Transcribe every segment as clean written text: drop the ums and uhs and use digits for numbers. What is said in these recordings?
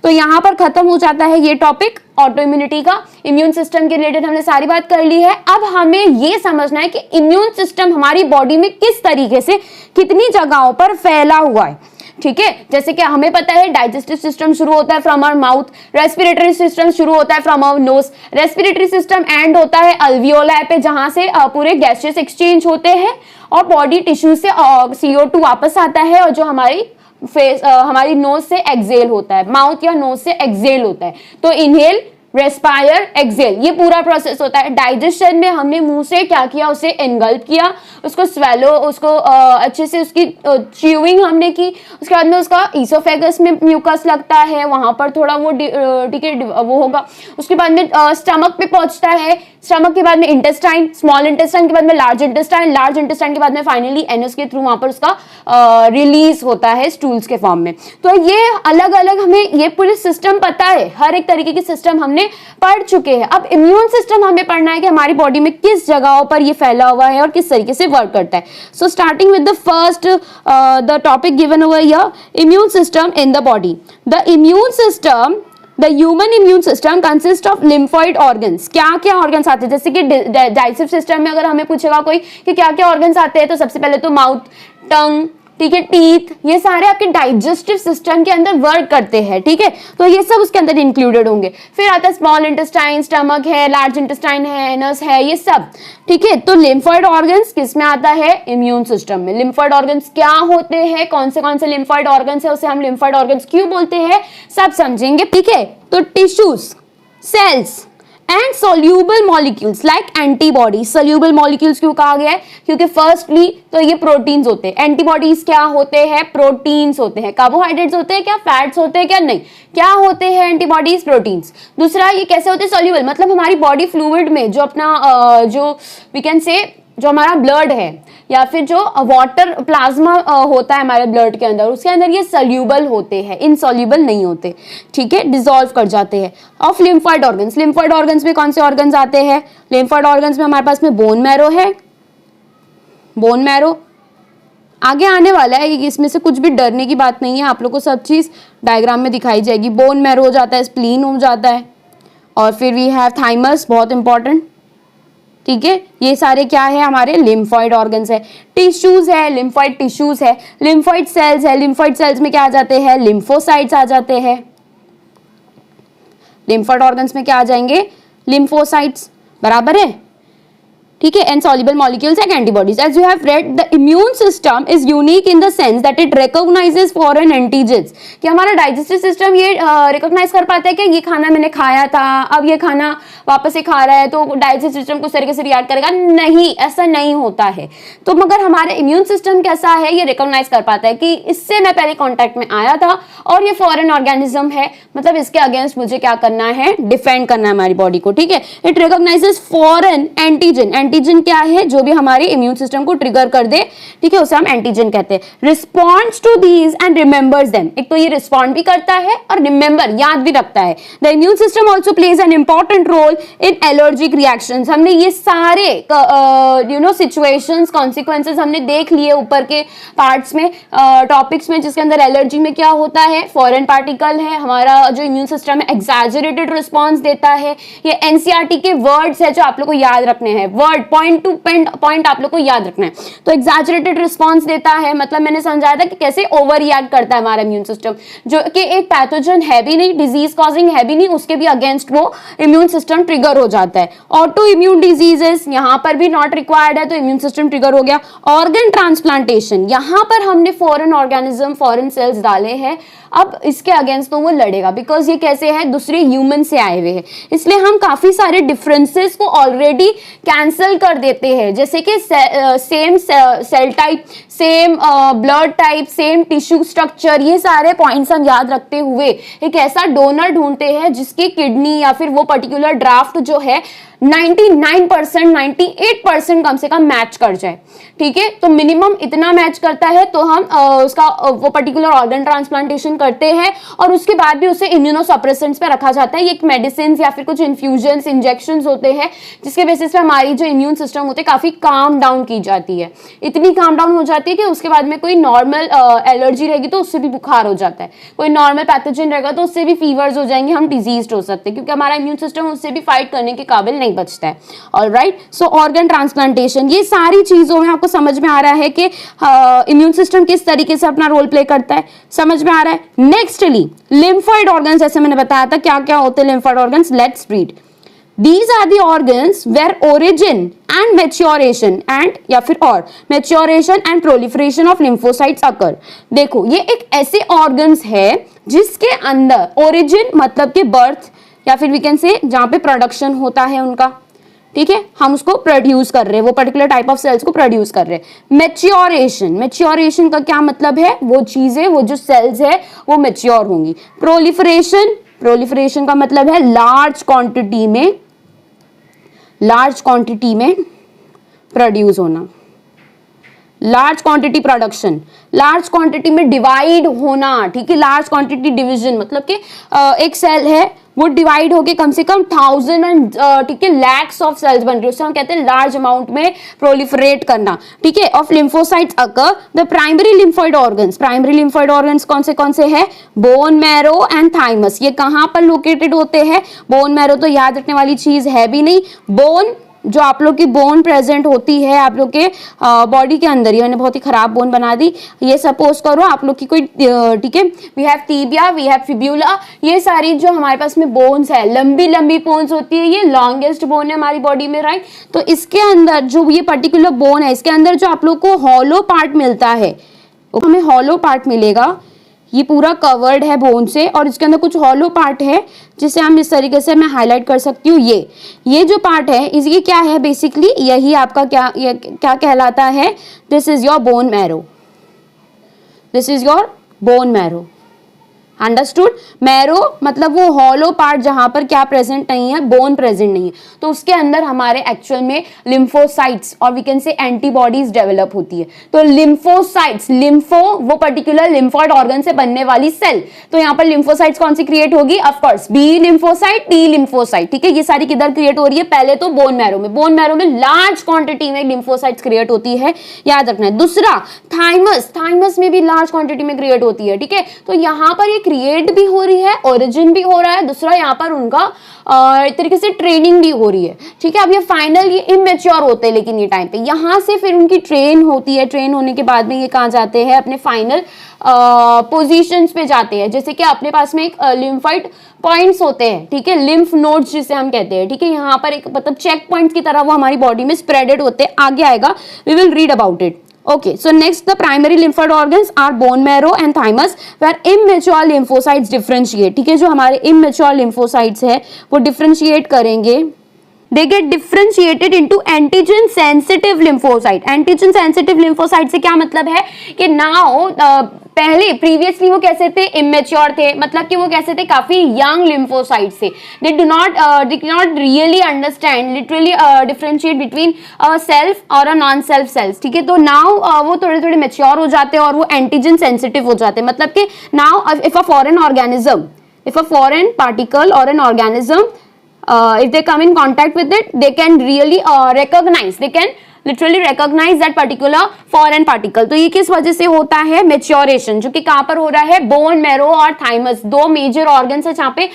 तो यहाँ पर खत्म हो जाता है ये टॉपिक ऑटो इम्यूनिटी का। इम्यून सिस्टम के रिलेटेड हमने सारी बात कर ली है। अब हमें ये समझना है कि इम्यून सिस्टम हमारी बॉडी में किस तरीके से कितनी जगहों पर फैला हुआ है, ठीक है। जैसे कि हमें पता है डाइजेस्टिव सिस्टम शुरू होता है from our mouth, respiratory system शुरू होता है from our nose, respiratory system end होता है अल्वियोलाई पे जहां से पूरे गैसेस एक्सचेंज होते हैं और बॉडी टिश्यू से CO2 वापस आता है और जो हमारी हमारी नोज से एक्सेल होता है, माउथ या नोज से एक्सेल होता है। तो इनहेल, रेस्पायर, एक्सेल, ये पूरा प्रोसेस होता है। डाइजेशन में हमने मुंह से क्या किया, उसे एनगल्प किया, उसको स्वेलो, उसको अच्छे से उसकी च्यूइंग हमने की। उसके बाद में उसका ईसोफेगस में म्यूकस लगता है, वहां पर थोड़ा वो ठीक है वो होगा। उसके बाद में स्टमक पे पहुंचता है, स्टमक के बाद में इंटेस्टाइन, स्मॉल इंटेस्टाइन के बाद में लार्ज इंटेस्टाइन, लार्ज इंटेस्टाइन के बाद में फाइनली एनस के थ्रू वहां पर उसका रिलीज होता है स्टूल्स के फॉर्म में। तो ये अलग अलग हमें ये पूरे सिस्टम पता है, हर एक तरीके की सिस्टम हमने पढ़ चुके हैं। अब इम्यून सिस्टम हमें पढ़ना है कि हमारी बॉडी में किस जगहों पर ये फैला हुआ है और किस तरीके से वर्क करता है। So starting with the first the topic given over here, immune system in the body. The immune system, the human immune system consist of lymphoid organs. क्या क्या ऑर्गन्स आते हैं, जैसे कि डाइजेस्टिव सिस्टम में अगर हमें पूछेगा कोई कि क्या क्या ऑर्गन्स आते हैं, तो सबसे पहले तो माउथ, टंग, ठीक है, टीथ, ये सारे आपके डाइजेस्टिव सिस्टम के अंदर वर्क करते हैं, ठीक है। तो ये सब उसके अंदर इंक्लूडेड होंगे। फिर आता है स्मॉल इंटेस्टाइन, स्टमक है, लार्ज इंटेस्टाइन है, एनस है, ये सब, ठीक है। तो लिम्फॉइड ऑर्गन्स किस में आता है, इम्यून सिस्टम में। लिम्फॉइड ऑर्गन्स क्या होते हैं, कौन से लिम्फॉइड ऑर्गन्स है, उसे हम लिम्फॉइड ऑर्गन्स क्यों बोलते हैं, सब समझेंगे, ठीक है। तो tissues, cells and soluble molecules like antibodies. Soluble molecules क्यों कहा गया है, क्योंकि फर्स्टली तो ये प्रोटीन्स होते हैं। एंटीबॉडीज क्या होते हैं, प्रोटीन्स होते हैं। कार्बोहाइड्रेट्स होते हैं क्या, फैट्स होते हैं क्या, नहीं, क्या होते हैं एंटीबॉडीज, प्रोटीन्स। दूसरा ये कैसे होते हैं, सोल्यूबल, मतलब हमारी बॉडी फ्लूइड में जो अपना जो वी कैन से जो हमारा ब्लड है या फिर जो वाटर प्लाज्मा होता है हमारे ब्लड के अंदर, उसके अंदर ये सोल्यूबल होते हैं, इनसोल्यूबल नहीं होते, ठीक है, डिसॉल्व कर जाते हैं। Of lymphoid organs, lymphoid organs में कौन से ऑर्गन्स आते हैं, लिम्फॉइड ऑर्गन्स में हमारे पास में बोन मैरो है, बोन मैरो आगे आने वाला है, इसमें से कुछ भी डरने की बात नहीं है, आप लोग को सब चीज डायग्राम में दिखाई जाएगी। बोन मैरो हो जाता है, स्प्लीन हो जाता है, और फिर वी हैव थाइमस, बहुत इंपॉर्टेंट, ठीक है। ये सारे क्या है, हमारे लिम्फॉइड ऑर्गन्स है। टिश्यूज है, लिम्फॉइड टिश्यूज है, लिम्फॉइड सेल्स है, लिम्फॉइड सेल्स में क्या आ जाते हैं, लिम्फोसाइट्स आ जाते हैं। लिम्फॉइड ऑर्गन्स में क्या आ जाएंगे, लिम्फोसाइट्स, बराबर है, ठीक है। And soluble molecules and antibodies. As you have read, the immune system is unique in the sense that it recognizes foreign antigens. कि हमारा डाइजेस्टिव सिस्टम ये रिकॉग्नाइज कर पाता है कि ये खाना मैंने खाया था, अब ये खाना वापस से खा रहा है, तो डाइजेस्टिव सिस्टम कुछ तरीके से रिएक्ट करेगा, नहीं, ऐसा नहीं होता है। तो मगर हमारे इम्यून सिस्टम कैसा है, ये रिकॉग्नाइज कर पाता है कि इससे मैं पहले कॉन्टेक्ट में आया था और ये फॉरेन ऑर्गेनिज्म है, मतलब इसके अगेंस्ट मुझे क्या करना है, डिफेंड करना है हमारी बॉडी को, ठीक है। It recognizes foreign antigen. Antigen क्या है, जो भी हमारे इम्यून सिस्टम को ट्रिगर कर दे, ठीक है, उसे हम एंटीजन कहते हैं। Responds to these and remembers them. एक तो ये रिस्पॉन्ड भी करता है और रिमेंबर, याद भी रखता है। The immune system also plays an important role in allergic reactions. हमने ये सारे सिचुएशंस, कॉन्सिक्वेंसेस हमने देख लिए ऊपर के पार्ट्स में, टॉपिक्स में, जिसके अंदर एलर्जी में क्या होता है, फॉरेन पार्टिकल है, हमारा जो इम्यून सिस्टम है एक्सैजरेटेड रिस्पॉन्स देता है। ये एनसीईआरटी के वर्ड्स है जो आप लोग को याद रखने हैं, वर्ड पॉइंट टू पॉइंट आप लोग को याद रखना है। तो एक्सैजरेटेड रिस्पॉन्स देता है, मतलब मैंने समझाया था कि कैसे ओवर रिएक्ट करता है हमारा इम्यून सिस्टम, जो कि एक पैथोजन है भी नहीं, डिजीज कॉजिंग है भी नहीं, उसके भी अगेंस्ट वो इम्यून सिस्टम ट्रिगर हो जाता है। ऑटो इम्यून डिजीजेस यहां पर भी नॉट रिक्वायर्ड है, तो इम्यून सिस्टम ट्रिगर हो गया। ऑर्गन ट्रांसप्लांटेशन, यहां पर हमने फॉरेन ऑर्गेनिज्म, फॉरेन सेल्स डाले हैं, अब इसके अगेंस्ट तो वो लड़ेगा, बिकॉज ये कैसे है, दूसरे ह्यूमन से आए हुए हैं, इसलिए हम काफी सारे डिफरेंसेस को ऑलरेडी कैंसिल कर देते हैं। जैसे कि same cell type, same blood type, same tissue structure, ये सारे पॉइंट्स हम याद रखते हुए एक ऐसा डोनर ढूंढते हैं जिसकी किडनी या फिर वो पर्टिकुलर ड्राफ्ट जो है 99%, 98% कम से कम मैच कर जाए, ठीक है। तो मिनिमम इतना मैच करता है तो हम उसका वो पर्टिकुलर ऑर्गन ट्रांसप्लांटेशन करते हैं, और उसके बाद भी उसे इम्यूनोसप्रेसेंट्स पे रखा जाता है। ये मेडिसिन या फिर कुछ इन्फ्यूजन्स, इंजेक्शंस होते हैं जिसके बेसिस पे हमारी जो इम्यून सिस्टम होते हैं काफी काम डाउन की जाती है, इतनी काम डाउन हो जाती है कि उसके बाद में कोई नॉर्मल एलर्जी रहेगी तो उससे भी बुखार हो जाता है, कोई नॉर्मल पैथोजन रहेगा तो उससे भी फीवर्स हो जाएंगे, हम डिजीज हो सकते हैं क्योंकि हमारा इम्यून सिस्टम उससे भी फाइट करने के काबिल नहीं बचता है। ऑलराइट, सो ऑर्गन ट्रांसप्लांटेशन, ये सारी चीजों में आपको समझ में आ रहा है कि इम्यून सिस्टम किस तरीके से अपना रोल प्ले करता है, समझ में आ रहा है। नेक्स्टली लिम्फोइड ऑर्गन्स, जैसे मैंने बताया था क्या क्या होते हैं lymphoid organs, let's read. These are the organs where origin and maturation and या फिर और maturation and proliferation of lymphocytes occur। देखो ये एक ऐसे organs है जिसके अंदर origin मतलब कि birth या फिर we can say जहाँ पे production होता है उनका, ठीक है, हम उसको प्रोड्यूस कर रहे हैं, वो पर्टिकुलर टाइप ऑफ सेल्स को प्रोड्यूस कर रहे हैं। मैच्योरेशन, मैच्योरेशन का क्या मतलब है, वो चीजें, वो जो सेल्स है वो मैच्योर होंगी। प्रोलिफरेशन, प्रोलिफरेशन का मतलब है लार्ज क्वांटिटी में प्रोड्यूस होना, large quantity production, large quantity में डिवाइड होना, ठीक है, लार्ज क्वांटिटी डिवीजन मतलब कि एक सेल है वो डिवाइड होके कम से कम 1000 एंड ठीक है लैक्स ऑफ सेल्स बन रही है, उससे हम कहते हैं लार्ज अमाउंट में प्रोलिफरेट करना, ठीक है। Of lymphocytes occur the primary lymphoid organs, primary lymphoid organs कौन से है, बोन मैरो एंड थाइमस। ये कहां पर लोकेटेड होते हैं, बोन मैरो तो याद रखने वाली चीज है भी नहीं, बोन जो आप लोग की बोन प्रेजेंट होती है आप लोग के बॉडी के अंदर, ये मैंने बहुत ही खराब बोन बना दी, ये सपोज करो आप लोग की कोई, ठीक है, we have tibia, we have fibula, ये सारी जो हमारे पास में बोन्स है, लंबी लंबी बोन्स होती है, ये लॉन्गेस्ट बोन है हमारी बॉडी में, राइट। तो इसके अंदर जो ये पर्टिकुलर बोन है, इसके अंदर जो आप लोग को हॉलो पार्ट मिलता है, हमें हॉलो पार्ट मिलेगा, ये पूरा कवर्ड है बोन से और इसके अंदर कुछ हॉलो पार्ट है जिसे हम इस तरीके से मैं हाईलाइट कर सकती हूँ। ये जो पार्ट है इसकी क्या है, बेसिकली यही आपका क्या कहलाता है, this is your bone marrow, this is your bone marrow, understood. Marrow मतलब वो हॉलो पार्ट जहां पर क्या प्रेजेंट नहीं है, बोन प्रेजेंट नहीं है, तो उसके अंदर हमारे एक्चुअल में लिम्फोसाइट्स और we can say antibodies develop होती है। तो लिम्फोसाइट्स, लिम्फो वो पर्टिकुलर लिम्फोइड ऑर्गन से बनने वाली सेल, तो यहाँ पर लिम्फोसाइट्स कौन सी क्रिएट होगी, of course B lymphocyte, T lymphocyte, ठीक है। ये सारी किधर क्रिएट हो रही है, पहले तो बोन मैरो में, बोन मैरो में लार्ज क्वांटिटी में लिम्फोसाइट्स क्रिएट होती है, याद रखना है। दूसरा थाइमस, थाइमस में भी लार्ज क्वांटिटी में क्रिएट होती है, ठीक है। तो यहाँ पर ये क्रिएट भी हो रही है, ओरिजिन भी हो रहा है, दूसरा यहाँ पर उनका एक तरीके से ट्रेनिंग भी हो रही है, ठीक है। अब ये फाइनल ये इमेच्योर होते हैं लेकिन ये टाइम पे, यहाँ से फिर उनकी ट्रेन होती है, ट्रेन होने के बाद में ये कहाँ जाते हैं, अपने फाइनल पोजीशंस पे जाते हैं। जैसे कि अपने पास में एक लिम्फोइड पॉइंट्स होते हैं, ठीक है, लिम्फ नोड्स जिसे हम कहते हैं, ठीक है। यहाँ पर एक मतलब चेक पॉइंट्स की तरह वो हमारी बॉडी में स्प्रेडेड होते हैं, आगे आएगा, we will read about it. Okay, so next the primary lymphoid organs are bone marrow and thymus where immature lymphocytes differentiate, ठीक है। जो हमारे immature lymphocytes है वो differentiate करेंगे, they get differentiated into antigen sensitive lymphocyte। antigen sensitive lymphocyte से क्या मतलब है कि now पहले प्रीवियसली वो कैसे थे, इमेच्योर थे, मतलब कि वो कैसे थे, काफी यंग लिम्फोसाइट से, they do not really understand literally differentiate between self और अ नॉन सेल्फ सेल्स, ठीक है। तो नाउ वो थोड़े थोड़े मेच्योर हो जाते हैं और वो एंटीजन सेंसिटिव हो जाते हैं, मतलब कि now if a foreign organism, if a foreign particle और an organism if they come in contact with it, they can really recognize, they can literally recognize that particular foreign particle। तो ये किस वजह से होता है, मेच्योरेशन, जो कि कहां पर हो रहा है, बोन मैरो और थाइमस, दो मेजर ऑर्गन्स है जहां पे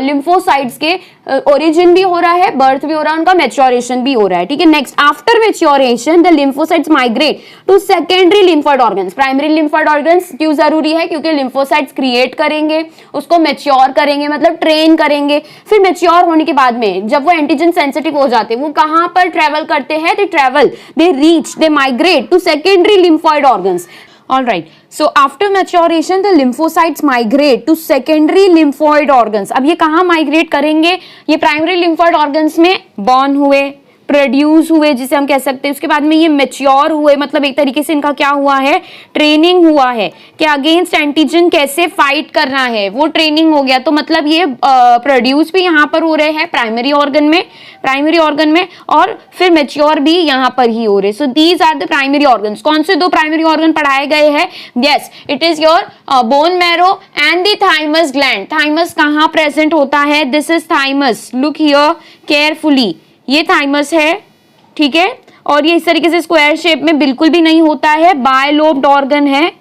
लिम्फोसाइट्स के ओरिजिन भी हो रहा है, बर्थ भी हो रहा है, उनका मेच्योरेशन भी हो रहा है, ठीक है। Next after maturation the lymphocytes migrate to secondary lymphoid organs. Primary lymphoid organs क्यों जरूरी है, क्योंकि लिम्फोसाइट्स क्रिएट करेंगे, उसको मेच्योर करेंगे, मतलब ट्रेन करेंगे, फिर मेच्योर होने के बाद में जब वो एंटीजन सेंसिटिव हो जाते हैं, वो कहां पर ट्रेवल करते हैं, they travel, they reach, they migrate to secondary lymphoid organs. All right. So after maturation, the lymphocytes migrate to secondary lymphoid organs। अब ये कहाँ migrate करेंगे, ये primary lymphoid organs में born हुए, प्रोड्यूस हुए जिसे हम कह सकते हैं, उसके बाद में ये मेच्योर हुए, मतलब एक तरीके से इनका क्या हुआ है, ट्रेनिंग हुआ है कि अगेंस्ट एंटीजन कैसे फाइट करना है, वो ट्रेनिंग हो गया। तो मतलब ये प्रोड्यूस भी यहाँ पर हो रहे हैं प्राइमरी ऑर्गन में और फिर मेच्योर भी यहाँ पर ही हो रहे। So these are the primary organs. कौन से दो प्राइमरी ऑर्गन पढ़ाए गए हैं, yes it is your bone marrow and the thymus gland. Thymus कहाँ प्रेजेंट होता है, this is thymus, look here carefully, ये थाइमस है, ठीक है, और ये इस तरीके से स्क्वायर शेप में बिल्कुल भी नहीं होता है, बायलोब्ड ऑर्गन है,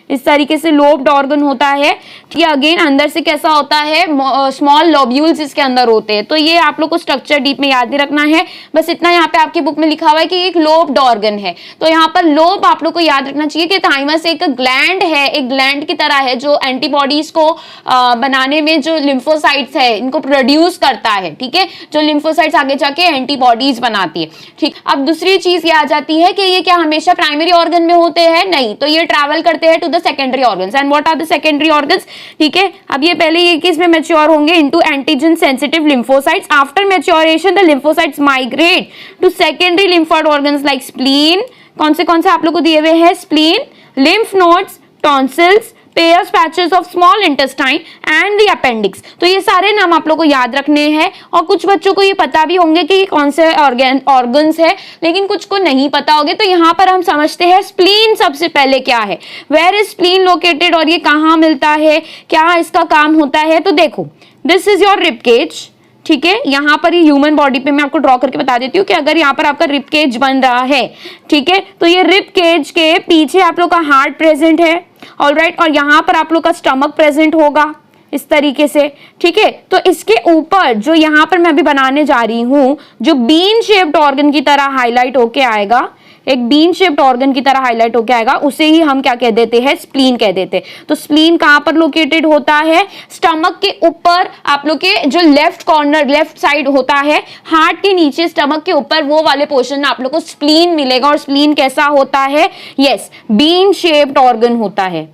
इस तरीके से लोब्ड ऑर्गन होता है। ठीक है, अगेन अंदर से कैसा होता है, स्मॉल लोब्यूल्स इसके अंदर होते हैं। तो ये आप लोग को स्ट्रक्चर डीप में याद नहीं रखना है, बस इतना यहाँ पे आपकी बुक में लिखा हुआ है कि एक लोब्ड ऑर्गन है। तो यहाँ पर लोब आप लोग को याद रखना चाहिए कि थाइमस एक ग्लैंड है, एक ग्लैंड की तरह है जो एंटीबॉडीज को बनाने में जो लिम्फोसाइट्स है इनको प्रोड्यूस करता है। ठीक है, जो लिम्फोसाइट्स आगे जाके एंटीबॉडीज बनाती है। ठीक, अब दूसरी चीज ये आ जाती है कि ये क्या हमेशा प्राइमरी ऑर्गन में होते हैं? नहीं, तो ये ट्रैवल करते हैं to the secondary organs. And what are the secondary organs? ठीक है, अब ये पहले ये किस में मैच्योर होंगे? Into antigen sensitive lymphocytes. After maturation the lymphocytes migrate to secondary lymphoid organs like spleen. कौन से आपलोग को दिए हुए हैं? Spleen, lymph nodes, tonsils, Peyer's patches of small intestine and the appendix. तो ये सारे नाम आप लोग को याद रखने हैं, और कुछ बच्चों को ये पता भी होंगे कि कौन से ऑर्गन्स है, लेकिन कुछ को नहीं पता होंगे। तो यहाँ पर हम समझते हैं स्प्लीन सबसे पहले क्या है, वेयर इज स्प्लीन लोकेटेड, और ये कहाँ मिलता है, क्या इसका काम होता है। तो देखो, this is your rib cage. ठीक है, यहाँ पर ये ह्यूमन बॉडी पे मैं आपको ड्रॉ करके बता देती हूँ कि अगर यहाँ पर आपका रिब केज बन रहा है, ठीक है, तो ये रिब केज के पीछे आप लोग का हार्ट प्रेजेंट है, ऑलराइट, और यहाँ पर आप लोग का स्टमक प्रेजेंट होगा इस तरीके से। ठीक है, तो इसके ऊपर जो यहाँ पर मैं अभी बनाने जा रही हूँ, जो बीन शेप्ड ऑर्गन की तरह हाईलाइट होके आएगा, एक बीन शेप्ड ऑर्गन की तरह हाईलाइट होके आएगा, उसे ही हम क्या कह देते हैं? स्प्लीन कह देते हैं। तो स्प्लीन कहां पर लोकेटेड होता है? स्टमक के ऊपर, आप लोग के जो लेफ्ट कॉर्नर, लेफ्ट साइड होता है, हार्ट के नीचे स्टमक के ऊपर वो वाले पोर्शन में आप लोग को स्प्लीन मिलेगा। और स्प्लीन कैसा होता है? यस, बीन शेप्ड ऑर्गन होता है।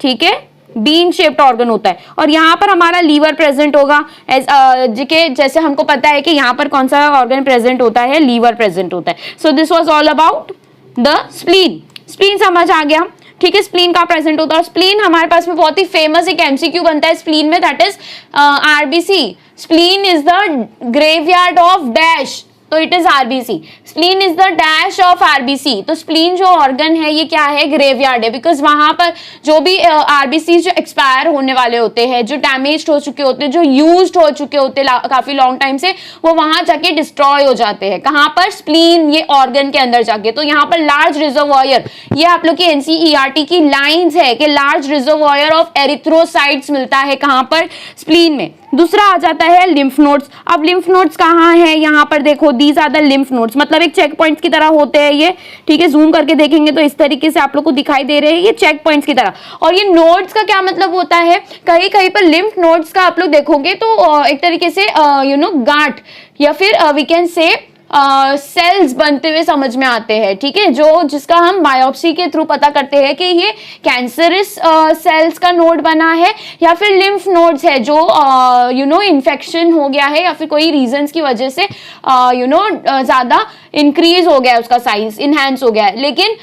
ठीक है, बीन शेप्ड ऑर्गन होता है। और यहाँ पर हमारा लीवर प्रेजेंट होगा, जैसे हमको पता है कि यहाँ पर कौन सा ऑर्गन प्रेजेंट होता है? लीवर प्रेजेंट होता है। So this was all about the spleen. Spleen समझ आ गया? ठीक है, स्प्लीन का प्रेजेंट होता है। और स्प्लीन हमारे पास में बहुत ही फेमस एक एमसीक्यू बनता है स्प्लीन में, that is RBC. Spleen is the graveyard of dash, तो it is RBC. Spleen is the dash of RBC. तो स्प्लीन जो ऑर्गन है ये क्या है? ग्रेवयार्ड है, बिकॉज वहां पर जो भी आरबीसी जो एक्सपायर होने वाले होते हैं, जो डैमेज हो चुके होते हैं, जो यूज्ड हो चुके होते हैं काफी लॉन्ग टाइम से, वो वहां जाके डिस्ट्रॉय हो जाते हैं। कहां पर? स्प्लीन, ये ऑर्गन के अंदर जाके। तो यहाँ पर लार्ज रिजर्वॉयर, ये आप लोग की एनसीईआरटी की लाइंस है कि लार्ज रिजर्वॉयर ऑफ एरिथ्रोसाइट्स मिलता है कहां पर? स्प्लीन में। दूसरा आ जाता है लिम्फ नोड्स। अब लिम्फ नोड्स कहाँ है? यहाँ पर देखो, these are the lymph nodes, मतलब एक चेक पॉइंट्स की तरह होते हैं ये। ठीक है, जूम करके देखेंगे तो इस तरीके से आप लोग को दिखाई दे रहे हैं, ये चेक पॉइंट्स की तरह। और ये नोड्स का क्या मतलब होता है? कहीं कहीं पर लिम्फ नोड्स का आप लोग देखोगे तो एक तरीके से गांठ, या फिर वी कैन से सेल्स बनते हुए समझ में आते हैं। ठीक है, जो जिसका हम बायोप्सी के थ्रू पता करते हैं कि ये कैंसरस सेल्स का नोड बना है, या फिर लिम्फ नोड्स है जो इन्फेक्शन हो गया है, या फिर कोई रीजंस की वजह से ज्यादा इंक्रीज हो गया है, उसका साइज इनहैंस हो गया है। लेकिन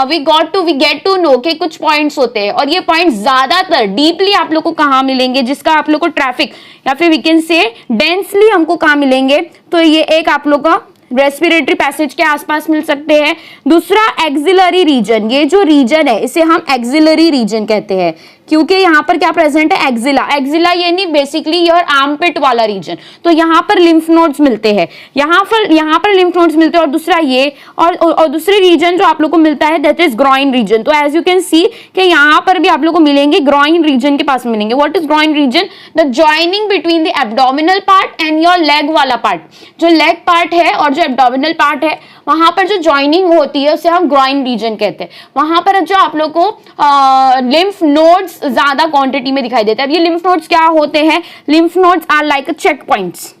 वी गेट टू नो कि कुछ पॉइंट्स होते हैं, और ये पॉइंट्स ज्यादातर डीपली आप लोग को कहाँ मिलेंगे, जिसका आप लोग को ट्रैफिक या फिर वी कैन से डेंसली हमको कहाँ मिलेंगे? तो ये एक आप लोग का रेस्पिरेटरी पैसेज के आसपास मिल सकते हैं। दूसरा एक्सिलरी रीजन, ये जो रीजन है इसे हम एक्सिलरी रीजन कहते हैं, क्योंकि यहाँ पर क्या प्रेजेंट है? एक्सिला। एक्सिला यानी बेसिकली योर आर्मपिट वाला रीजन। तो यहाँ पर लिम्फ नोड्स मिलते हैं, यहाँ पर लिम्फ नोड्स मिलते हैं। और दूसरा ये, और दूसरी रीजन जो आप लोग को मिलता है दैट इज ग्रॉइन रीजन। तो एज यू कैन सी कि यहाँ पर भी आप लोग को मिलेंगे, ग्रॉइन रीजन के पास मिलेंगे। What is groin region? The joining between the abdominal part and your leg वाला पार्ट। जो लेग पार्ट है और जो एब्डोमिनल पार्ट है, वहां पर जो जॉइनिंग होती है उसे हम ग्रॉइन रीजन कहते हैं। वहां पर जो आप लोग को लिम्फ नोड्स ज्यादा क्वांटिटी में दिखाई देता है। अब ये लिम्फ नोड्स क्या होते हैं? Lymph nodes are like check points,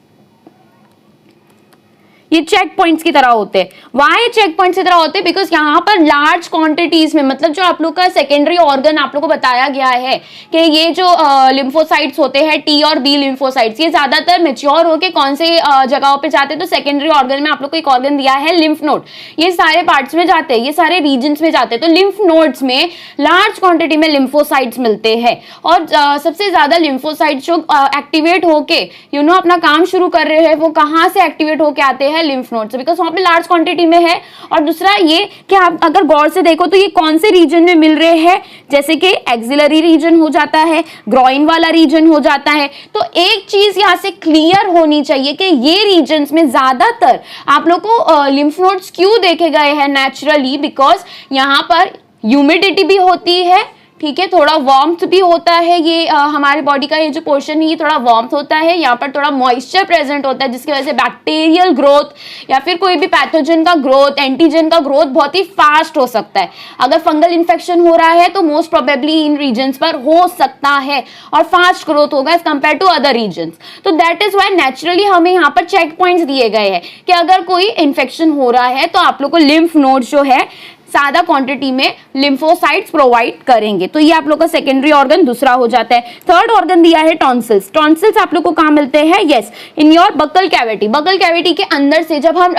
ये चेक पॉइंट्स की तरह होते हैं। वाई चेक पॉइंट्स की तरह होते हैं? बिकॉज यहाँ पर लार्ज क्वांटिटीज में, मतलब जो आप लोग का सेकेंडरी ऑर्गन आप लोग को बताया गया है कि ये जो लिम्फोसाइट्स होते हैं, टी और बी लिम्फोसाइट्स, ये ज्यादातर मेच्योर होकर कौन से जगहों पे जाते हैं? तो सेकेंडरी ऑर्गन में आप लोग को एक ऑर्गन दिया है लिम्फ नोड, ये सारे पार्ट्स में जाते हैं, ये सारे रीजन्स में जाते हैं। तो लिम्फ नोड्स में लार्ज क्वांटिटी में लिम्फोसाइट्स मिलते हैं, और सबसे ज्यादा लिम्फोसाइट्स जो एक्टिवेट होके अपना काम शुरू कर रहे हैं, वो कहाँ से एक्टिवेट होके आते हैं? है लिम्फ नोड से, बिकॉज वहां पे लार्ज क्वांटिटी में है। और दूसरा ये कि आप अगर गौर से देखो तो ये कौन से रीजन में मिल रहे हैं, जैसे कि एक्सिलरी रीजन हो जाता है, ग्रॉइन वाला रीजन हो जाता है। तो एक चीज यहां से क्लियर होनी चाहिए कि ये रीजन्स में ज्यादातर आप लोग को लिम्फ नोड्स क्यों देखे गए हैं नेचुरली, बिकॉज यहाँ पर ह्यूमिडिटी भी होती है, ठीक है, थोड़ा वार्मथ भी होता है। ये हमारे बॉडी का ये जो पोर्शन है ये थोड़ा वार्मथ होता है, यहाँ पर थोड़ा मॉइस्चर प्रेजेंट होता है, जिसकी वजह से बैक्टीरियल ग्रोथ या फिर कोई भी पैथोजन का ग्रोथ, एंटीजन का ग्रोथ बहुत ही फास्ट हो सकता है। अगर फंगल इन्फेक्शन हो रहा है तो मोस्ट प्रोबेबली इन रीजन्स पर हो सकता है और फास्ट ग्रोथ होगा as compare to other regions. तो दैट इज वाई नेचुरली हमें यहाँ पर चेक पॉइंट्स दिए गए हैं कि अगर कोई इन्फेक्शन हो रहा है तो आप लोग को लिम्फ नोड जो है ज्यादा क्वांटिटी में लिम्फोसाइट्स प्रोवाइड करेंगे। तो ये आप लोग का सेकेंडरी ऑर्गन दूसरा हो जाता है। थर्ड ऑर्गन दिया है टॉन्सिल्स। टॉन्सिल्स आप लोग को कहाँ मिलते हैं? Yes, in your buccal cavity. Buccal cavity के अंदर से जब हम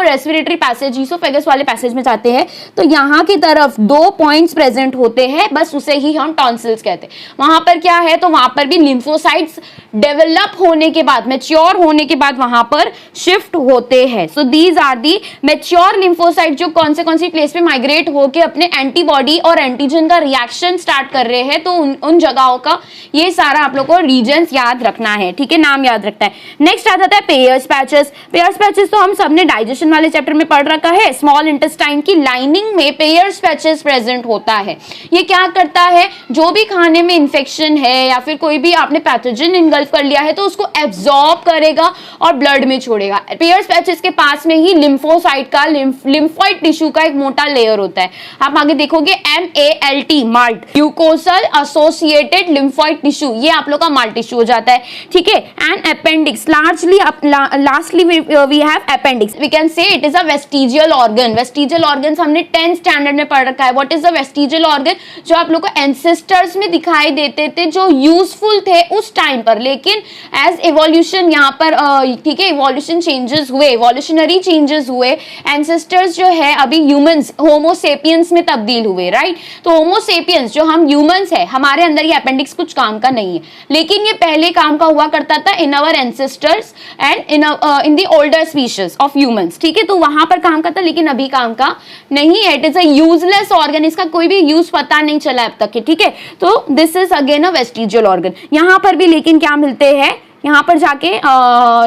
रेस्पिरेटरी पैसेज, ईसोफेगस वाले पैसेज में जाते हैं तो यहाँ की तरफ 2 पॉइंट्स प्रेजेंट होते हैं, बस उसे ही हम टॉन्सिल्स कहते हैं। वहां पर क्या है, तो वहां पर भी लिम्फोसाइट्स डेवलप होने के बाद, मैच्योर होने के बाद वहां पर शिफ्ट होते हैं। So these are the mature lymphocyte जो कौन सी प्लेस माइग्रेट होके अपने एंटीबॉडी और एंटीजन का रिएक्शन स्टार्ट कर रहे हैं। तो उन जगहों का ये सारा आप लोग को रीजन्स याद रखना है, ठीक है, नाम याद रखना है। नेक्स्ट आ जाता है पेयर्स पैचेस। पेयर्स पैचेस तो हम सबने डाइजेशन वाले चैप्टर में पढ़ रखा है। स्मॉल इंटेस्टाइन की लाइनिंग में पेयर्स पैचेस प्रेजेंट होता है। ये क्या करता है, जो भी खाने में इंफेक्शन है या फिर कोई भी आपने पैथोजन इनगल्फ कर लिया है तो उसको एब्जॉर्ब करेगा और ब्लड में छोड़ेगा। पेयर्स पैचेस के पास में ही लिम्फोसाइट का, लिम्फॉइड टिश्यू का एक मोटा लेयर होता है। आप आगे देखोगे MALT, malt, mucosal associated lymphoid tissue, ये आप लोग का माल्ट टिश्यू हो जाता है, ठीक है। And appendix, lastly we have appendix. We can say it is a vestigial organ. Vestigial organs हमने 10th स्टैंडर्ड में पढ़ रखा है। What is the vestigial organ? जो आप लोग को एंसेस्टर्स में दिखाई देते थे, जो यूजफुल थे उस टाइम पर, लेकिन एज इवोल्यूशन यहाँ पर, ठीक है, इवोल्यूशन चेंजेस हुए, इवोल्यूशनरी चेंजेस हुए, एंसेस्टर्स जो है अभी ह्यूमंस होमोसेपियंस में तब्दील हुए, राइट। तो होमोसेपियंस जो हम ह्यूमंस है, हमारे अंदर ये अपेंडिक्स कुछ काम का नहीं है, लेकिन ये पहले काम का हुआ करता था in our ancestors and in the older species of humans, ठीक है। तो वहां पर काम का था, लेकिन अभी काम का नहीं है। It is a useless organ, इसका कोई भी यूज पता नहीं चला अब तक, ठीक है। तो this is again a vestigial organ. यहां पर भी लेकिन क्या मिलते हैं, यहाँ पर जाके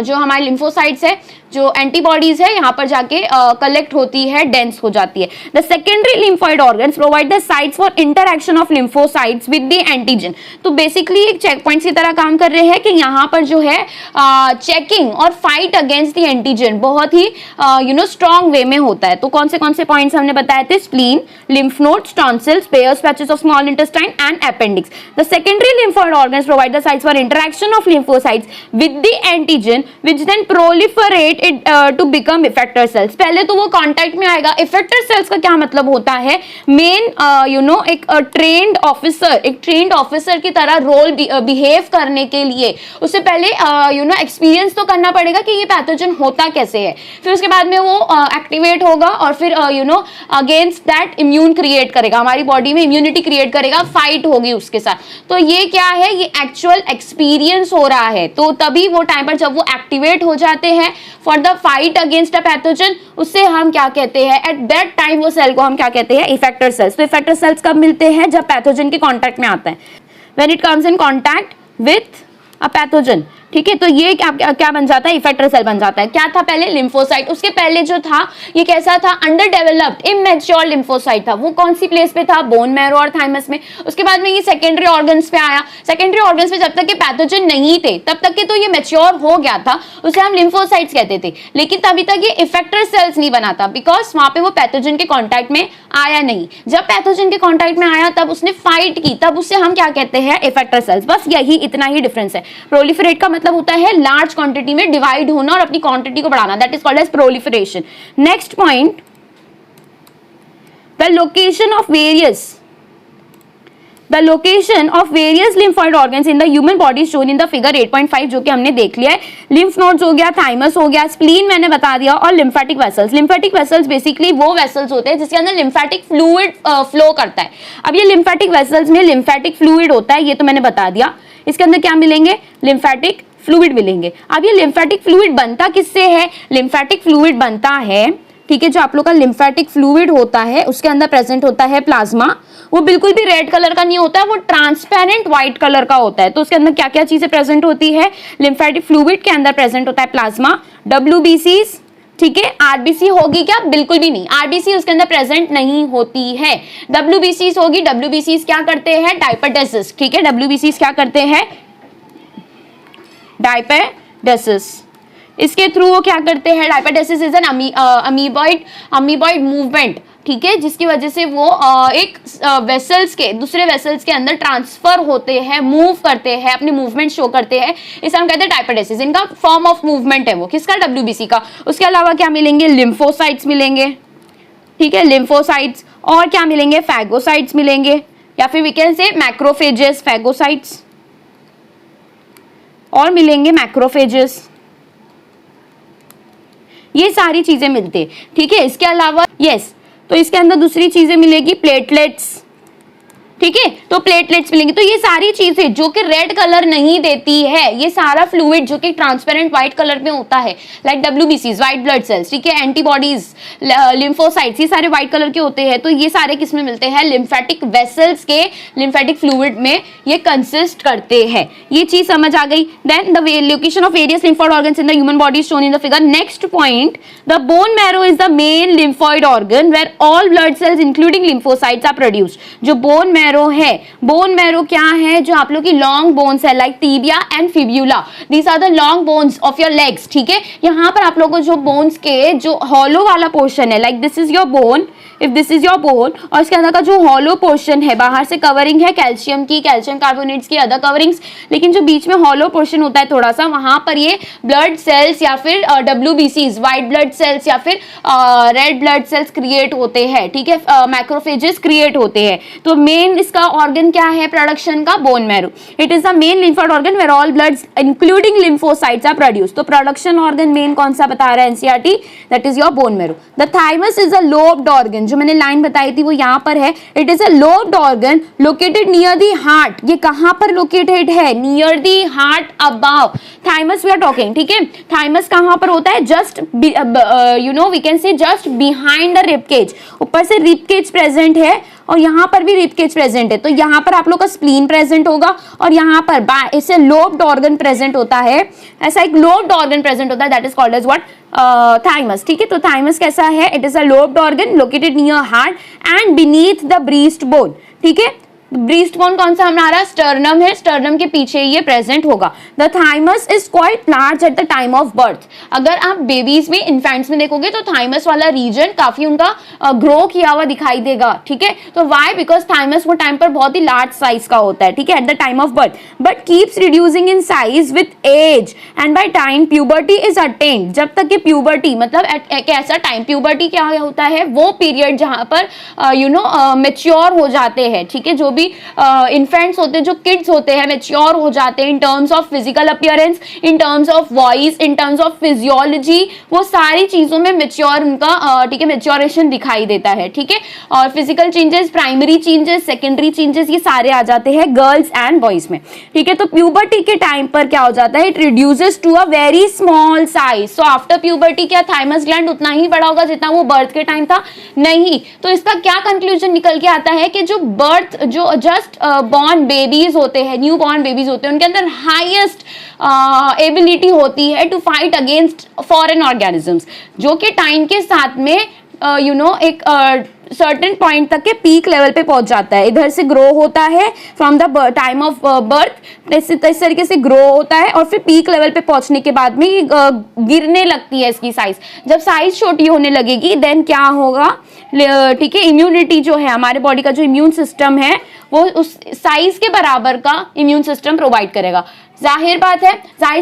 जो हमारे लिम्फोसाइट्स है, जो एंटीबॉडीज है, यहाँ पर जाके कलेक्ट होती है, डेंस हो जाती है। The secondary lymphoid organs provide the sites for interaction of lymphocytes with the antigen. तो बेसिकली एक चेक पॉइंट्स की तरह काम कर रहे हैं कि यहाँ पर जो है चेकिंग और फाइट अगेंस्ट द एंटीजन बहुत ही स्ट्रॉन्ग वे में होता है। तो कौन से पॉइंट्स हमने बताए थे? Spleen, lymph nodes, tonsils, Peyer's patches of small intestine and appendix. The secondary lymphoid organs provide the sites for interaction of lymphocytes with the antigen which then proliferate it to become effector cells। पहले तो वो contact में आएगा। Effector sales का क्या मतलब होता है? मेन एक ट्रेन्ड ऑफिसर की तरह रोल बिहेव करने के लिए उससे पहले एक्सपीरियंस तो करना पड़ेगा कि ये पैथोजन होता कैसे है, फिर उसके बाद में वो एक्टिवेट होगा और फिर अगेंस्ट दैट इम्यून क्रिएट करेगा, हमारी बॉडी में इम्यूनिटी क्रिएट करेगा, फाइट होगी उसके साथ। तो ये क्या है? ये एक्चुअल एक्सपीरियंस हो रहा है। तो तभी वो टाइम पर जब वो एक्टिवेट हो जाते हैं for the fight against a pathogen, उससे हम क्या कहते हैं? एट दैट टाइम वो सेल को हम क्या कहते हैं? Effector cells. तो इफेक्टर सेल्स कब मिलते हैं? जब पैथोजन के कांटेक्ट में आता है, when it comes in contact with a pathogen, ठीक है। तो ये क्या बन जाता है? इफेक्टर सेल बन जाता है। क्या था पहले? लिम्फोसाइट। उसके पहले जो था ये कैसा था? अंडर डेवलप्ड इमैच्योर लिम्फोसाइट था। वो कौन सी प्लेस पे था? बोन मैरो और थाइमस में। उसके बाद में ये सेकेंडरी ऑर्गन्स पे आया। सेकेंडरी ऑर्गन्स पे जब तक के पैथोजन नहीं थे तब तक के तो ये मैच्योर हो गया था, उसे हम लिम्फोसाइट्स कहते थे, लेकिन तभी तक ये इफेक्टर सेल्स नहीं बना था, बिकॉज वहां पे वो पैथोजन के कॉन्टैक्ट में आया नहीं। जब पैथोजन के कॉन्टैक्ट में आया तब उसने फाइट की, तब उससे हम क्या कहते हैं? Effector cells. बस यही इतना ही डिफरेंस है। प्रोलिफरेट का मतलब होता है लार्ज क्वांटिटी में डिवाइड होना और अपनी क्वांटिटी को बढ़ाना, that is called as proliferation. Next point, the location of various lymphoid organs in the human body shown in the figure 8.5, जो कि हमने देख लिया है। lymph nodes हो गया, thymus हो गया, spleen मैंने बता दिया, और lymphatic vessels। lymphatic vessels basically वो vessels होते हैं जिसके अंदर lymphatic fluid फ्लो करता है। अब ये lymphatic vessels में lymphatic fluid होता है, ये तो मैंने बता दिया। इसके अंदर क्या मिलेंगे? lymphatic फ्लूइड मिलेंगे। अब ये लिम्फेटिक फ्लूइड बनता किससे है? लिम्फेटिक फ्लूइड बनता है, ठीक है, जो आप लोग का लिम्फेटिक फ्लूइड होता है उसके अंदर प्रेजेंट होता है प्लाज्मा। वो बिल्कुल भी रेड कलर का नहीं होता है, वो ट्रांसपेरेंट व्हाइट कलर का होता है। तो उसके अंदर क्या क्या चीजें प्रेजेंट होती है? लिम्फेटिक फ्लूइड के अंदर प्रेजेंट होता है प्लाज्मा, WBCs, ठीक है। आरबीसी होगी क्या? बिल्कुल भी नहीं, आरबीसी उसके अंदर प्रेजेंट नहीं होती है। WBCs होगी, WBCs क्या करते हैं? डायपेटेसिस, ठीक है, WBCs क्या करते हैं? डायपेटेसिस। इसके थ्रू वो क्या करते हैं? डायपेटेसिस इज एन अमीबॉइड मूवमेंट, ठीक है, जिसकी वजह से वो एक वेसल्स के दूसरे वेसल्स के अंदर ट्रांसफर होते हैं, मूव करते हैं, अपनी मूवमेंट शो करते हैं। इसे हम कहते हैं डायपेटेसिस। इनका फॉर्म ऑफ मूवमेंट है वो, किसका? WBC का। उसके अलावा क्या मिलेंगे? लिम्फोसाइट्स मिलेंगे, ठीक है, लिम्फोसाइट्स। और क्या मिलेंगे? फैगोसाइट्स मिलेंगे, या फिर we can say macrophages, phagocytes, और मिलेंगे मैक्रोफेजेस। ये सारी चीजें मिलती है, ठीक है। इसके अलावा तो इसके अंदर दूसरी चीजें मिलेगी, प्लेटलेट्स, ठीक है, तो प्लेटलेट्स मिलेंगे। तो ये सारी चीजें जो कि रेड कलर नहीं देती है, ये सारा फ्लूइड जो कि ट्रांसपेरेंट व्हाइट कलर में होता है, like WBCs, white blood cells, ठीक है, एंटीबॉडीज, लिम्फोसाइट्स, ये सारे व्हाइट कलर के होते हैं। तो ये सारे किस में मिलते हैं? लिम्फेटिक वेसल्स के लिम्फेटिक फ्लूइड में ये कंसिस्ट करते हैं। ये चीज समझ आ गई। Then the location of various lymphoid organs in the human body is shown in the figure. Next point, the bone marrow is the main lymphoid organ where all blood cells including lymphocytes are produced. जो bone marrow है, bone marrow क्या है? जो आप लोग की long bones है, like tibia and fibula, these are the long bones of your legs, ठीक है। यहाँ पर आप लोगों को जो बोन्स के जो हॉलो वाला पोर्शन है, like this is your bone, if this is your bone, और इसके अंदर का जो हॉलो पोर्शन है, बाहर से कवरिंग है कैल्शियम की, कैल्शियम कार्बोनेट्स की, अदर कवरिंग्स, लेकिन जो बीच में हॉलो पोर्शन होता है थोड़ा सा, वहां पर ये ब्लड सेल्स या फिर WBCs, व्हाइट ब्लड सेल्स या फिर रेड ब्लड सेल्स क्रिएट होते हैं, ठीक है, मैक्रोफेजेस क्रिएट होते हैं। तो मेन इसका ऑर्गन क्या है प्रोडक्शन का? Bone marrow. It is the main lymphoid organ where all bloods including lymphocytes are produced. तो प्रोडक्शन ऑर्गन मेन कौन सा बता रहा है NCERT? That is your bone marrow. The thymus is a lobed organ, जो मैंने लाइन बताई थी वो यहाँ पर है। It is a lobed organ located near the heart. ये कहाँ पर लोकेटेड है? Near the heart above thymus we are talking, ठीक है। थाइमस कहाँ पर होता है? Just we can say just behind the rib cage. ऊपर से रिब केज प्रेजेंट है और यहाँ पर भी रिब केज प्रेजेंट है। तो यहाँ पर आप लोग का स्प्लीन प्रेजेंट होगा और यहाँ पर इसे लोब्ड ऑर्गन प्रेजेंट होता है। ऐसा एक लोब्ड ऑर्गन प्रेजेंट होता है, that is called as what? Thymus, ठीक है। तो थाइमस कैसा है? It is a lobed organ located near heart and beneath the breast bone, ठीक है। ब्रीस्ट बोन कौन सा हमारा? स्टर्नम है, स्टर्नम के पीछे ये प्रेजेंट होगा। The thymus is quite large eight the time of birth. अगर आप बेबीज में, इन्फेंट्स में देखोगे तो थाइमस वाला रीजन काफी उनका ग्रो किया हुआ दिखाई देगा, ठीक है। तो वाई? बिकॉज थाइमस वो टाइम पर बहुत ही लार्ज साइज का होता है, ठीक है, at the time of birth, but keeps reducing in size with age and by time puberty is attained. जब तक कि प्यूबर्टी, मतलब एक ऐसा टाइम, प्यूबर्टी क्या होता है? वो पीरियड जहां पर मेच्योर हो जाते हैं, ठीक है, जो भी इन्फेंट्स होते हैं, जो किड्स होते हैं, मेच्योर हो जाते हैं in terms of physical appearance, in terms of voice, in terms of physiology, वो सारी चीजों में मेच्योर उनका, ठीक है, मेच्योरेशन दिखाई देता है, ठीक है। और physical changes, primary changes, secondary changes, ये सारे आ जाते हैं गर्ल्स एंड बॉयज में, ठीक है। तो प्यूबर्टी के टाइम पर क्या हो जाता है? It reduces to a very small size. So after puberty क्या थाइमस ग्लैंड उतना ही बड़ा होगा जितना वो बर्थ के टाइम था? नहीं। तो इसका क्या कंक्लूजन निकल के आता है कि जो बर्थ, जो जस्ट बॉर्न बेबीज होते हैं, न्यू बॉर्न बेबीज होते हैं, उनके अंदर हाईएस्ट एबिलिटी होती है to fight against foreign organisms, जो कि टाइम के साथ में एक सर्टेन पॉइंट तक के पीक लेवल पे पहुंच जाता है। इधर से ग्रो होता है from the time of birth, इस तरीके से ग्रो होता है और फिर पीक लेवल पे पहुंचने के बाद में गिरने लगती है इसकी साइज। जब साइज छोटी होने लगेगी देन क्या होगा? ठीक है, इम्यूनिटी जो है, हमारे बॉडी का जो इम्यून सिस्टम है वो उस साइज के बराबर का इम्यून सिस्टम प्रोवाइड करेगा। जाहिर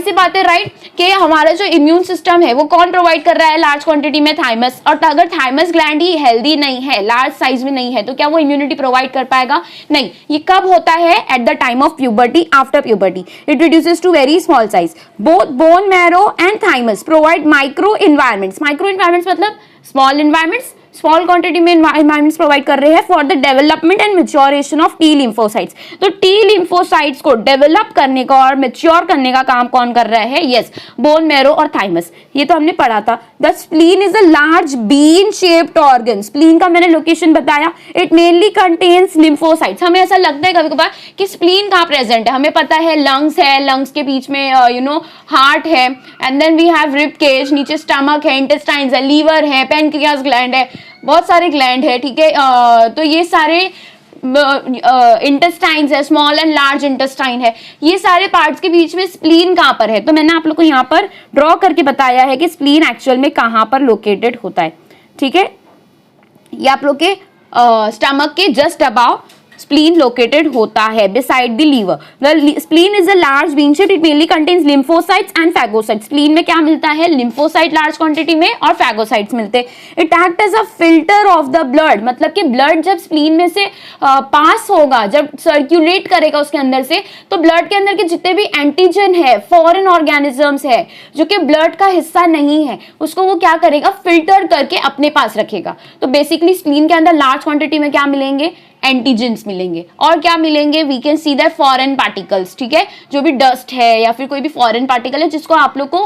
सी बात है राइट, कि हमारा जो इम्यून सिस्टम है वो कौन प्रोवाइड कर रहा है लार्ज क्वांटिटी में? थाइमस। और अगर थाइमस ग्लैंड ही हेल्दी नहीं है, लार्ज साइज में नहीं है, तो क्या वो इम्यूनिटी प्रोवाइड कर पाएगा? नहीं। ये कब होता है? At the time of puberty, after puberty it reduces to very small size. Both bone marrow and thymus provide microenvironments. Microenvironments मतलब स्मॉल इन्वायरमेंट्स स्मॉल क्वांटिटी में एनवायरमेंट्स प्रोवाइड कर रहे हैं for the development and maturation of T lymphocytes. तो T lymphocytes को develop करने का और मैच्योर करने का काम कौन कर रहा है? यस, बोन मैरो और थाइमस। ये तो हमने पढ़ा था। The spleen is a large bean shaped organ. Spleen का मैंने लोकेशन बताया। It mainly contains lymphocytes. हमें ऐसा लगता है कभी कभार कि स्प्लीन कहाँ प्रेजेंट है, हमें पता है लंग्स है, लंग्स के बीच में हार्ट है, and then we have rib cage, नीचे स्टमक है, इंटेस्टाइन्स है, लीवर है, पेनक्रियास ग्लैंड है, बहुत सारे ग्लैंड है, ठीक है। तो ये सारे इंटेस्टाइन्स है, स्मॉल एंड लार्ज इंटेस्टाइन है, ये सारे पार्ट्स के बीच में स्प्लीन कहाँ पर है? तो मैंने आप लोग को यहाँ पर ड्रॉ करके बताया है कि स्प्लीन एक्चुअल में कहाँ पर लोकेटेड होता है, ठीक है। ये आप लोग के स्टमक के जस्ट अबाउ स्प्लीन लोकेटेड होता है beside the liver. The spleen is a large bean shape, it mainly contains lymphocytes and phagocytes. Spleen में क्या मिलता है? लिम्फोसाइट लार्ज क्वांटिटी में और फैगोसाइट्स मिलते हैं। It act as a filter of the blood, मतलब कि ब्लड जब स्प्लीन में से पास होगा, जब सर्क्यूलेट करेगा उसके अंदर से, तो ब्लड के अंदर के जितने भी एंटीजन है, फॉरेन ऑर्गेनिजम्स है जो कि ब्लड का हिस्सा नहीं है, उसको वो क्या करेगा? फिल्टर करके अपने पास रखेगा। तो बेसिकली स्प्लीन के अंदर लार्ज क्वांटिटी में क्या मिलेंगे? एंटीजेंस मिलेंगे। और क्या मिलेंगे? We can see that foreign particles, ठीक है, जो भी डस्ट है या फिर कोई भी फॉरेन पार्टिकल है जिसको आप लोग को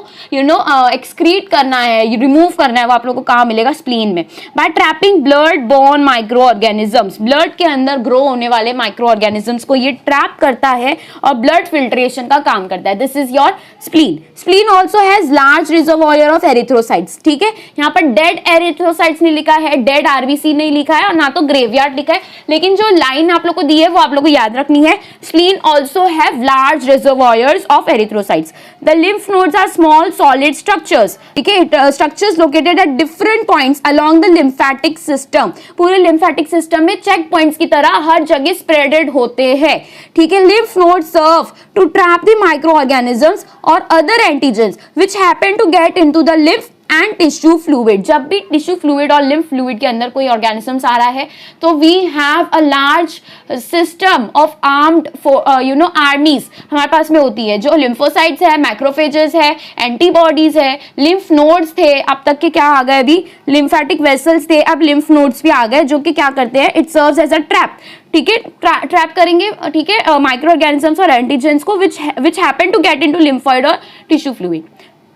एक्सक्रीट करना है, रिमूव करना है, वो आप लोग को कहाँ मिलेगा? स्प्लीन में। By trapping blood borne microorganisms, blood के अंदर ग्रो होने वाले माइक्रो ऑर्गेनिजम्स को ये ट्रैप करता है और ब्लड फिल्ट्रेशन का काम करता है। This is your spleen. Spleen also has large reservoir of erythrocytes, ठीक है। यहाँ पर डेड एरिथ्रोसाइट्स नहीं लिखा है, डेड आरबीसी नहीं लिखा है, और ना तो ग्रेवयार्ड लिखा है, लेकिन जो लाइन आप लोग को दी है वो आप लोग को याद रखनी है। Spleen also have large reservoirs of erythrocytes. The lymph nodes are small solid structures, ठीक है, structures located at different points along the lymphatic system. पूरे लिम्फेटिक सिस्टम में चेक पॉइंट्स की तरह हर जगह स्प्रेडेड होते हैं, ठीक है। Lymph nodes serve to trap the micro organisms और other antigens which happen to get into the lymph and tissue fluid. जब भी टिश्यू फ्लूइड और लिम्फ फ्लूइड के अंदर कोई ऑर्गेनिजम्स आ रहा है तो we have a large system of armed armies हमारे पास में होती है, जो लिम्फोसाइट्स है, मैक्रोफेजेस है, एंटीबॉडीज है, लिम्फ नोड्स थे, अब तक के क्या आ गए? अभी लिम्फेटिक वेसल्स थे, अब लिम्फ नोड्स भी आ गए, जो कि क्या करते हैं? It serves as a trap, ठीक है, ट्रैप करेंगे, ठीक है, माइक्रो ऑर्गेनिजम्स और एंटीजेंस को which happen to get into lymphoid or tissue fluid.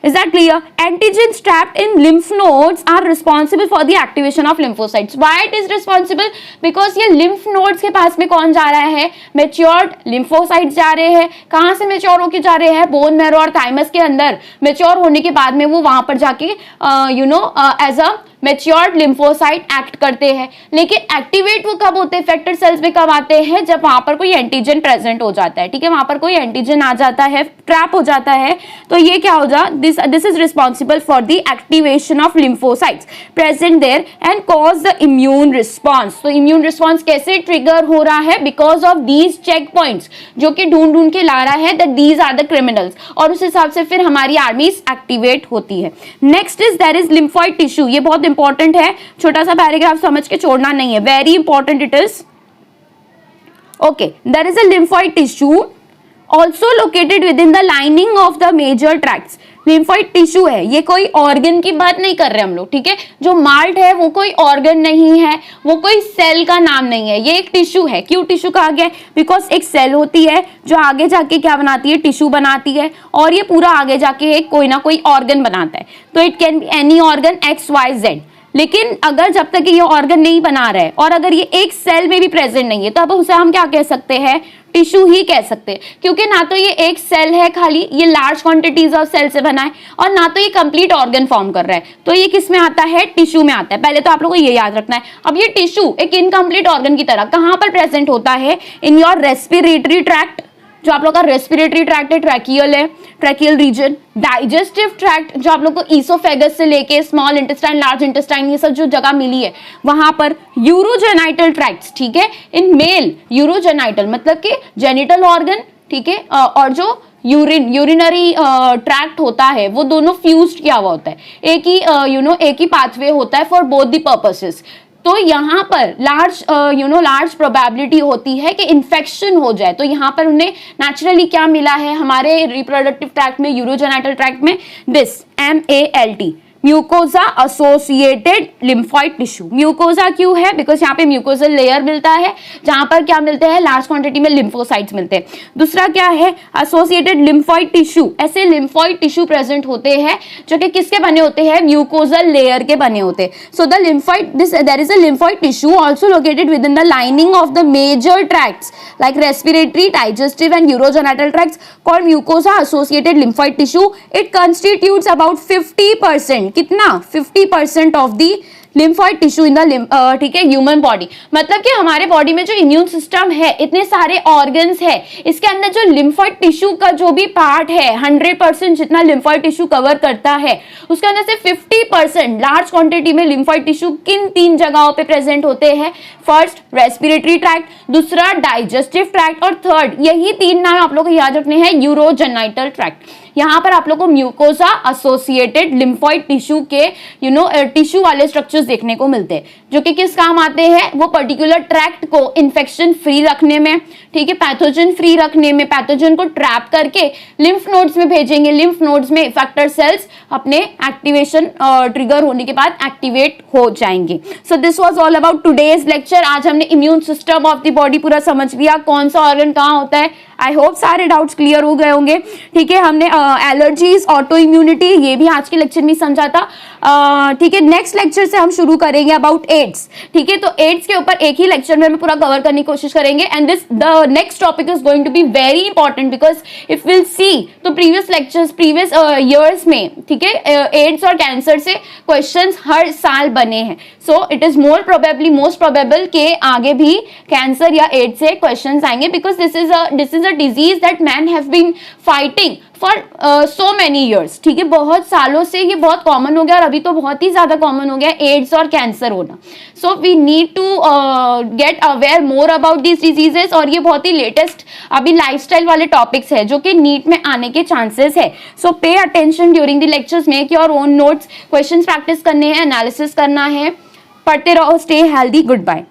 Is that clear? Antigens trapped in lymph nodes are responsible for the activation of lymphocytes. Why it is responsible? Because ये lymph nodes के पास में कौन जा रहा है? Matured lymphocytes जा रहे हैं। कहाँ से mature होके जा रहे हैं? बोन मैरो और थाइमस के अंदर mature होने के बाद में वो वहां पर जाके as a matured lymphocyte act करते हैं। लेकिन एक्टिवेट वो कब होते हैं? इफेक्टेड सेल्स में कब आते हैं? जब वहां पर कोई एंटीजन प्रेजेंट हो जाता है, ठीक है, वहां पर कोई एंटीजन आ जाता है, ट्रैप हो जाता है, तो ये क्या हो जा this is responsible for the activation of lymphocytes present there and cause the immune response. तो इम्यून रिस्पॉन्स कैसे ट्रिगर हो रहा है? Because of these checkpoints, जो कि ढूंढ ढूंढ के ला रहा है that these are the criminals, और उस हिसाब से फिर हमारी आर्मीज एक्टिवेट होती है। Next is there is lymphoid tissue. ये बहुत इंपॉर्टेंट है, छोटा सा पैराग्राफ समझ के छोड़ना नहीं है, very important it is. Okay, there is a lymphoid tissue also located within the lining of the major tracts. Lymphoid tissue है, ये कोई ऑर्गन की बात नहीं कर रहे हम लोग, ठीक है। जो माल्ट है वो कोई ऑर्गन नहीं है, वो कोई सेल का नाम नहीं है, ये एक टिश्यू है। क्यों टिश्यू कहा गया? बिकॉज एक सेल होती है जो आगे जाके क्या बनाती है? टिश्यू बनाती है, और ये पूरा आगे जाके एक कोई ना कोई ऑर्गन बनाता है। तो it can be any organ XYZ। लेकिन अगर जब तक ये ऑर्गन नहीं बना रहा है और अगर ये एक सेल में भी प्रेजेंट नहीं है, तो अब उसे हम क्या कह सकते हैं? टिश्यू ही कह सकते हैं, क्योंकि ना तो ये एक सेल है खाली, ये लार्ज क्वांटिटीज ऑफ सेल से बना है, और ना तो ये कंप्लीट ऑर्गन फॉर्म कर रहा है। तो ये किस में आता है? टिश्यू में आता है। पहले तो आप लोगों को ये याद रखना है। अब ये टिश्यू एक इनकम्प्लीट ऑर्गन की तरह कहां पर प्रेजेंट होता है? इन योर रेस्पिरेटरी ट्रैक्ट, जो आप लोग का रेस्पिरेटरी ट्रैक्ट है, ट्रैकियल है, ट्रैकियल रीजन, डाइजेस्टिव ट्रैक्ट जो आप लोग को ईसोफेगस से लेके स्मॉल इंटेस्टाइन, लार्ज इंटेस्टाइन, ये सब जो जगह मिली है वहां पर, यूरोजेनाइटल ट्रैक्ट्स, ठीक है, इन मेल यूरोजेनाइटल मतलब कि जेनिटल ऑर्गन, ठीक है, और जो यूरिनरी ट्रैक्ट होता है वो दोनों फ्यूज्ड किया हुआ होता है, एक ही पाथवे होता है फॉर बोथ द पर्पसेस। तो यहाँ पर लार्ज प्रोबेबिलिटी होती है कि इन्फेक्शन हो जाए। तो यहाँ पर उन्हें नेचुरली क्या मिला है हमारे रिप्रोडक्टिव ट्रैक्ट में, यूरोजेनाइटल ट्रैक्ट में? This MALT, mucosa associated lymphoid tissue. Mucosa क्यों है? बिकॉज यहाँ पे म्यूकोजल लेयर मिलता है जहां पर क्या मिलते हैं, लार्ज क्वांटिटी में लिम्फोसाइट्स मिलते हैं। दूसरा क्या है, एसोसिएटेड लिम्फोइड टिश्यू। ऐसे लिम्फोइड टिश्यू प्रेजेंट होते हैं जो कि किसके बने होते हैं, म्यूकोजल लेयर के बने होते हैं। So the lymphoid there is a lymphoid tissue also located within the lining of the major tracts like respiratory, digestive and urogenital tracts called mucosa associated lymphoid tissue. It constitutes about 50%, कितना, 50% of the lymphoid tissue in the, ठीक है, human body. मतलब कि हमारे body में जो immune system है, इतने सारे ऑर्गन्स है, इसके अंदर जो लिम्फोइड टिश्यू का जो भी पार्ट है, 100% जितना लिम्फोइड टिश्यू कवर करता है, उसके अंदर से 50% लार्ज क्वांटिटी में लिम्फोइड टिश्यू किन 3 जगहों पे प्रेजेंट होते हैं? फर्स्ट रेस्पिरेटरी ट्रैक्ट, दूसरा डाइजेस्टिव ट्रैक्ट और थर्ड, यही 3 नाम आप लोग को याद रखने हैं, यूरोजेनिटल ट्रैक्ट। यहां पर आप लोग को म्यूकोसा एसोसिएटेड लिम्फोइड टिश्यू के टिश्यू वाले स्ट्रक्चर्स देखने को मिलते हैं जो कि किस काम आते हैं, वो पर्टिकुलर ट्रैक्ट को इन्फेक्शन फ्री रखने में, ठीक है, पैथोजन फ्री रखने में, पैथोजन को ट्रैप करके लिम्फ नोड्स में भेजेंगे। लिम्फ नोड्स में इफेक्टर सेल्स अपने एक्टिवेशन ट्रिगर होने के बाद एक्टिवेट हो जाएंगे। So this was all about today's lecture. आज हमने immune system of the body पूरा समझ लिया, कौन सा ऑर्गन कहाँ होता है। आई होप सारे डाउट्स क्लियर हो गए होंगे, ठीक है। हमने एलर्जीज, ऑटो इम्यूनिटी, ये भी आज के लेक्चर में समझा था, ठीक है। नेक्स्ट लेक्चर से हम शुरू करेंगे अबाउट एड्स, ठीक है। तो एड्स के ऊपर एक ही लेक्चर में पूरा कवर करने की कोशिश करेंगे and this the next topic is going to be very important because if will see तो प्रीवियस लेक्चर्स, प्रीवियस ईयर्स में, ठीक है, एड्स और कैंसर से क्वेश्चंस हर साल बने हैं। So it is most probable के आगे भी कैंसर या एड्स से क्वेश्चंस आएंगे because this is a disease that man have been fighting for so many years, ठीक है। बहुत सालों से ये बहुत कॉमन हो गया और अभी तो बहुत ही ज्यादा कॉमन हो गया एड्स और कैंसर होना। So we need to get aware more about this diseases और ये बहुत ही लेटेस्ट अभी लाइफस्टाइल वाले टॉपिक्स है जो कि नीट में आने के चांसेस है। So pay attention during the lectures, make your own notes, questions practice करने हैं, एनालिसिस करना है, पढ़ते रहो, स्टे हेल्दी, गुड बाय।